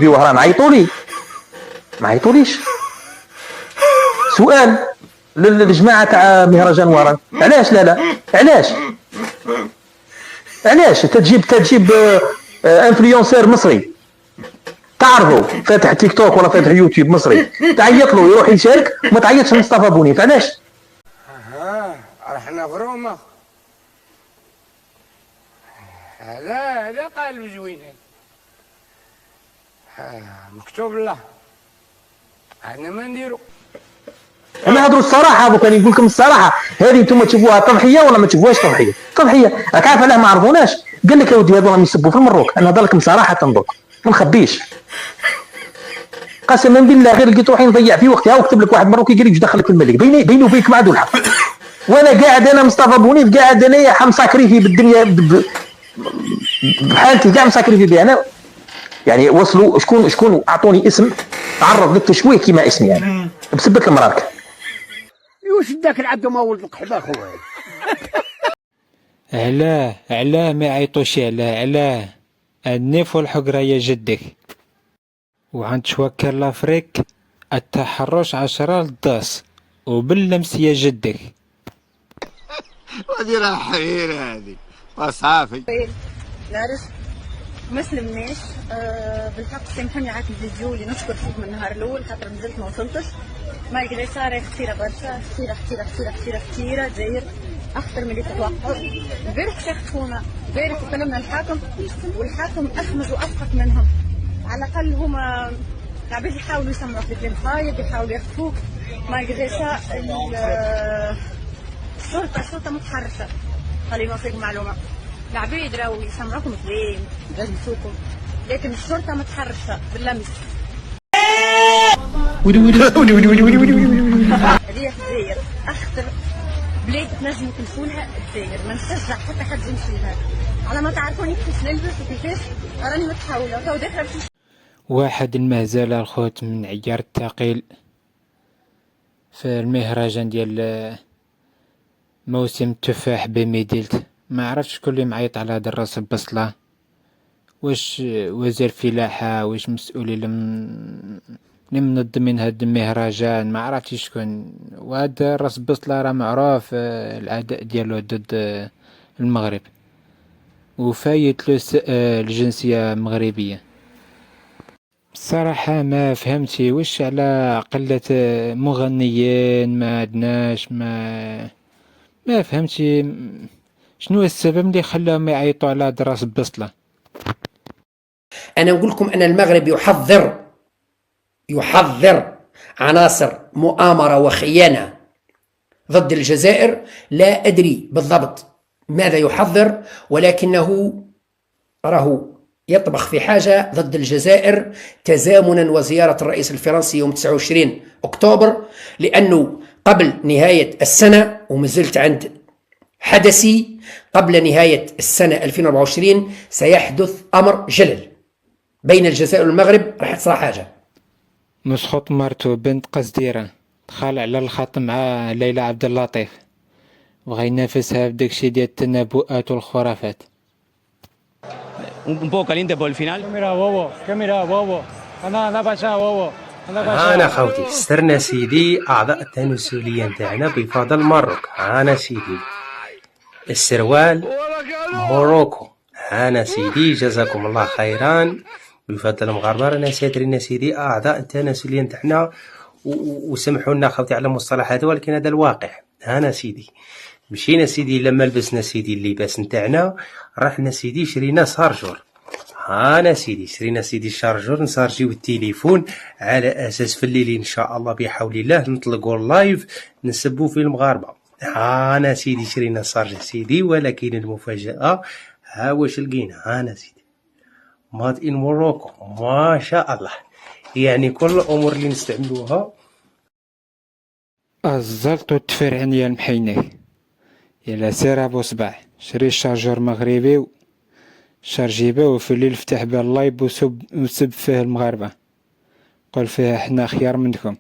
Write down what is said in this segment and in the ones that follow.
وهران ما عيطوليش. سؤال للجماعه تاع مهرجان وهران، علاش لا علاش تجيب انفلونسير مصري تعرفوا فاتح تيك توك ولا فاتح يوتيوب مصري، تعيط له يروح يشارك، وما تعيطش مصطفى بونيف؟ علاش؟ رحنا فروما. هذا قالب زوينين، مكتوب الله، احنا ما نديرو. انا هضروا الصراحه، ابو كان يقول لكم الصراحه، هذه انتم تشوفوها تضحيه ولا ما تشوفوهاش تضحيه؟ راك عارف علاه ما عرفوناش؟ قال لك يا ودي هذو راهم يسبوا في المروك، انا هضر لكم صراحه تنضر ما نخبيش، قسما بالله غير لقيت روحي نضيع في وقتها، وكتب لك واحد مروكي قال لي دخلك في الملك، بيني وبينك ما عندو الحق. وانا قاعد انا مصطفى بونيف قاعد انايا حمساكريفي بالدنيا بحالتي كاع مساكريفي بها انا، يعني وصلوا شكون اعطوني اسم تعرض للتشويه كيما اسمي انا بسبه المراركه. واش داك العبد ما ولد القحبه خويا؟ علاه ما يعيطوش علاه النيف والحقرة يا جدك، وعند شوكر لافريك التحرش 10 للداس وباللمس يا جدك. هذه راه حريره هذه وصافي. نعرف ما سلمناش. بالحق سامحوني على الفيديو اللي نشكر فيه من النهار الاول خاطر مازلت ما وصلتش، ما صار خطيره برشا، خطيره داير اخطر من اللي تتوقع. البارح شافتونا، البارح كلمنا الحاكم والحاكم اخمز وافقت منهم، على الاقل هما العباد يحاولوا يسمعوا في الكلام خايب، يحاولوا يخفوك. ما قدرش الشرطه متحرشه. خليني نعطيك معلومه، العباد راهو يسمعوكم كلام يجلسوكم، لكن الشرطه متحرشه باللمس. هذه الجزائر اخطر بلاد تنجموا تمشولها، الجزائر ما نشجع حتى حد يمشي لها. على ما تعرفوني كيفاش نلبس وكيفاش راني متحوله تو داخله في واحد المهزله الخوت من عيار الثقيل في المهرجان ديال موسم التفاح بميديلت. ما عرفتش شكون اللي معيط على هذا الراس بصله، واش وزير فلاحه، واش مسؤولين اللي منظمين هاد المهرجان، ما عرفتش شكون. وهذا راس بصله راه معروف الاداء ديالو ضد المغرب وفايت له الجنسيه المغربيه. الصراحه ما فهمتي واش على قله مغنيين، ما عندناش ما فهمتي شنو السبب اللي خلاهم يعيطوا على هاد راس بصله. انا نقول لكم ان المغرب يحضر عناصر مؤامرة وخيانة ضد الجزائر. لا أدري بالضبط ماذا يحضر، ولكنه راه يطبخ في حاجة ضد الجزائر تزامنا وزيارة الرئيس الفرنسي يوم 29 أكتوبر، لأنه قبل نهاية السنة ومازلت عند حدثي قبل نهاية السنة 2024 سيحدث أمر جلل بين الجزائر والمغرب، راح تصرى حاجة. مسخوط مرتو بنت قصديرة دخل على الخط مع ليلى عبد اللطيف، بغى ينافسها بداكشي ديال التنبؤات والخرافات. Un poco caliente por el final. Cámara, bobo. أنا باشا bobo. أنا خوتي استرنا سيدي أعضاء التناسلية نتاعنا بفضل مروك. أنا سيدي السروال موروكو. أنا سيدي جزاكم الله خيرا بفضل المغاربة. رانا ساترين سيدي أعضاء التناسلية نتاعنا وسمحوا لنا خوتي على المصطلحات، ولكن هذا الواقع. أنا سيدي مشينا سيدي لما لبسنا سيدي اللباس نتاعنا رحنا سيدي شرينا شارجور. أنا سيدي شرينا سيدي الشارجور نسارجيو التليفون على أساس في الليل إن شاء الله بحول الله نطلقوا اللايف نسبوا في المغاربة. أنا سيدي شرينا الشارجور سيدي، ولكن المفاجأة ها واش لقينا. أنا سيدي ماد إن موروكو ما شاء الله، يعني كل الأمور اللي نستعملوها. الزلط والتفرعن يا المحيني يلا سير ابو صباح شري الشارجور مغربي شارجيبه وفي الليل فتح به اللايب وسب فيه المغاربه، قل فيه احنا خيار منكم.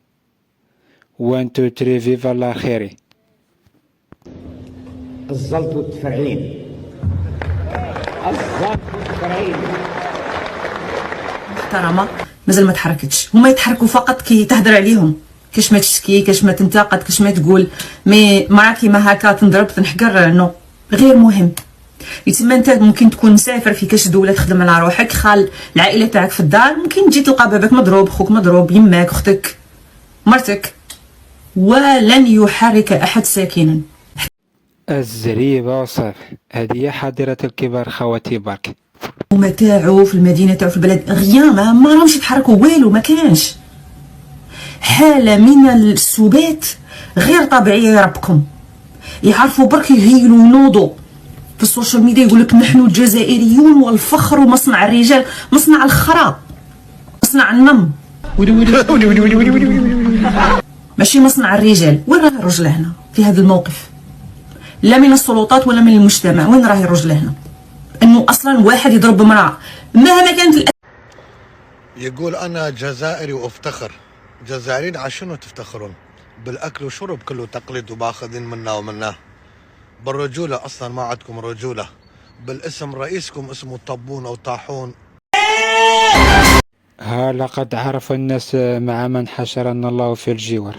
1 2 3 فيفا الله خيري. الزلط والتفرعين. الزلط والتفرعين. محترمة مازال ما تحركتش. هما يتحركوا فقط كي تهدر عليهم، كاش ما تشتكي، كاش ما تنتقد، كاش ما تقول. مي مرا كيما هكا تنضرب تنحقر، نو غير مهم. يتما انت ممكن تكون مسافر في كاش دوله تخدم على روحك، خال العائله تاعك في الدار، ممكن تجي تلقى باباك مضروب، خوك مضروب، يماك، اختك، مرتك، ولن يحرك احد ساكنا. الزريبة وصافي، هذه هي حاضرة الكبار خواتي برك. هما تاعو في المدينه تاعو في البلد غيان، ما راهمش يتحركوا والو، ما كانش حاله من السبات غير طبيعيه. يا ربكم يعرفوا برك يهيلوا ونوضوا في السوشيال ميديا، يقول لك نحن الجزائريون والفخر ومصنع الرجال، مصنع الخرا، مصنع النم، ماشي مصنع الرجال. وين راهي الرجل هنا في هذا الموقف؟ لا من السلطات ولا من المجتمع. وين راهي الرجل هنا؟ انه اصلا واحد يضرب امراه مهما كانت يقول انا جزائري وافتخر. جزائريين على شنو تفتخرون؟ بالاكل وشرب كله تقليد وماخذين منا ومناه. بالرجوله اصلا ما عندكم رجوله. بالاسم رئيسكم اسمه طبون او طاحون. ها لقد عرف الناس مع من حشرنا الله في الجوار.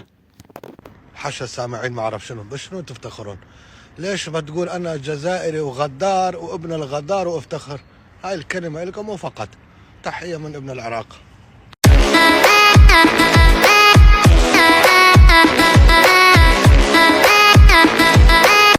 حشا السامعين ما اعرف شنو. بشنو تفتخرون؟ ليش ما تقول انا جزائري وغدار وابن الغدار وافتخر؟ هاي الكلمه لكم وفقط. تحيه من ابن العراق.